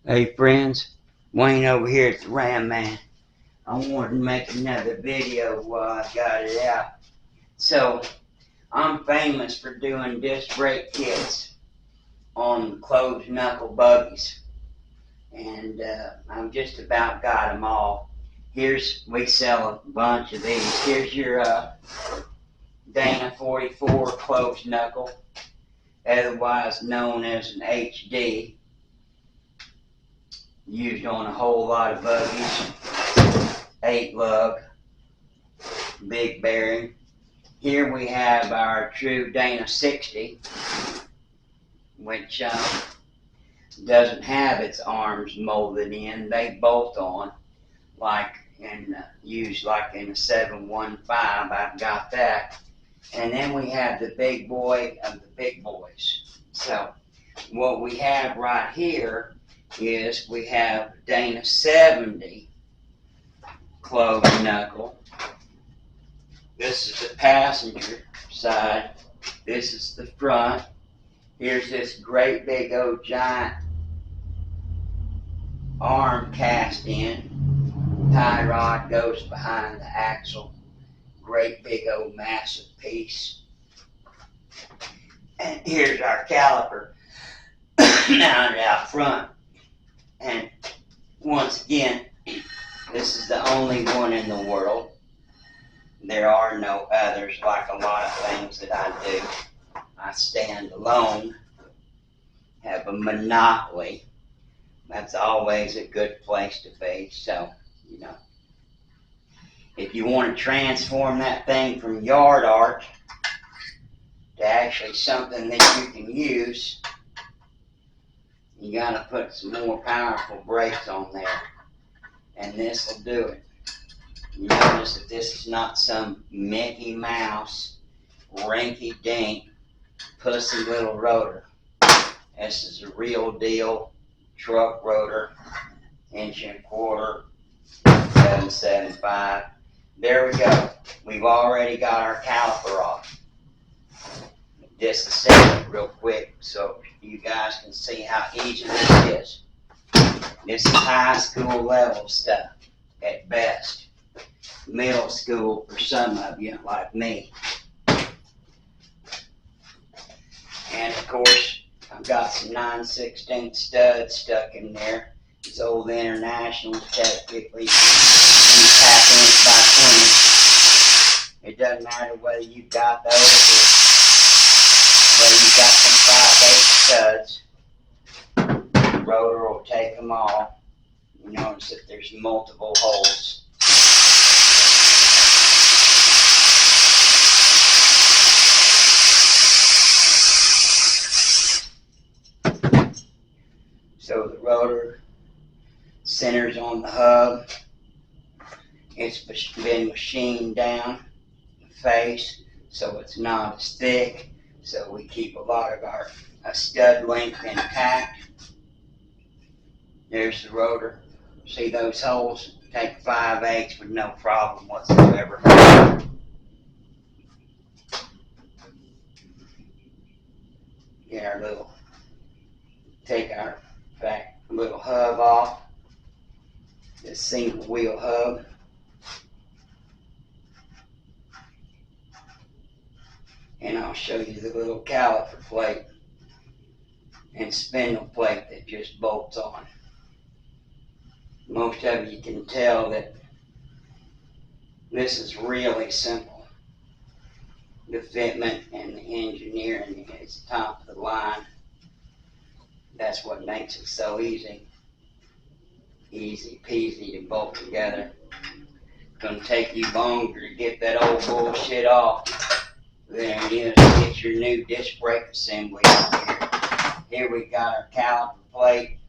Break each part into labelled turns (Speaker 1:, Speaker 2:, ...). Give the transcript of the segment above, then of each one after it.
Speaker 1: Hey friends, Wayne over here at the Ram Man. I wanted to make another video while I got it out. So, I'm famous for doing disc brake kits on closed knuckle buggies. And I've just about got them all. We sell a bunch of these. Here's your Dana 44 closed knuckle, otherwise known as an HD. Used on a whole lot of buggies. 8 lug, big bearing. Here we have our true Dana 60, which doesn't have its arms molded in. They bolt on, like used like in a 715. I've got that. And then we have the big boy of the big boys. So what we have right here is we have Dana 70 closed knuckle. This is the passenger side. This is the front. Here's this great big old giant arm cast in. Tie rod goes behind the axle. Great big old massive piece. And here's our caliper mounted out front. And once again, this is the only one in the world. There are no others, like a lot of things that I do. I stand alone, have a monopoly. That's always a good place to be. So, if you want to transform that thing from yard art to actually something that you can use, you gotta put some more powerful brakes on there, and this will do it. You notice that this is not some Mickey Mouse, rinky-dink, pussy little rotor. This is a real deal truck rotor, 1.25 inch, 775. There we go. We've already got our caliper off. Disassemble it real quick so you guys can see how easy this is. This is high school level stuff at best. Middle school for some of you like me. And of course, I've got some 9/16 studs stuck in there. These old Internationals, technically 1/2 inch by 20. It doesn't matter whether you've got those or whether you've got some 5/8 studs. The rotor will take them all. You notice that there's multiple holes. So the rotor centers on the hub. It's been machined down the face so it's not as thick. So we keep a lot of our stud length intact. There's the rotor. See those holes? Take 5/8 with no problem whatsoever. Get our take our little hub off. This single wheel hub. And I'll show you the little caliper plate and spindle plate that just bolts on. Most of you can tell that this is really simple. The fitment and the engineering is top of the line. That's what makes it so easy. Easy peasy to bolt together. It's going to take you longer to get that old bullshit off than it is to get your new disc brake assembly out here. Here we got our caliper plate,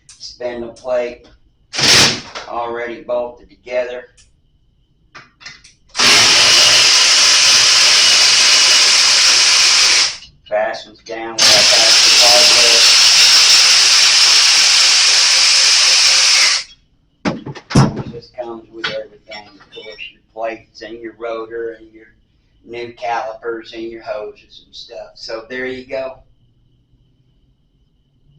Speaker 1: spindle plate, already bolted together. Fastens down with our fastened hardware. This comes with everything, of course, your plates and your rotor and your new calipers and your hoses and stuff. So there you go.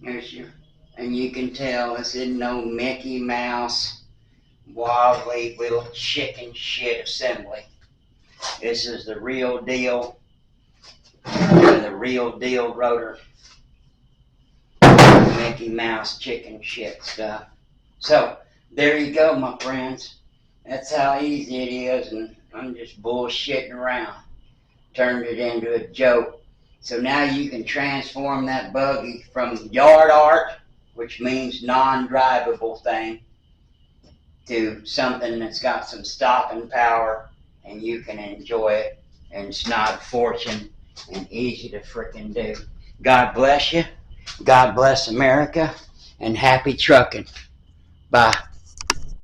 Speaker 1: Here's your And you can tell this isn't no Mickey Mouse wobbly little chicken shit assembly. This is the real deal, rotor Mickey Mouse chicken shit stuff. So there you go, my friends. That's how easy it is, and I'm just bullshitting around. Turned it into a joke. So now you can transform that buggy from yard art, which means non-drivable thing, to something that's got some stopping power, and you can enjoy it, and it's not a fortune and easy to frickin' do. God bless you. God bless America, and happy trucking. Bye.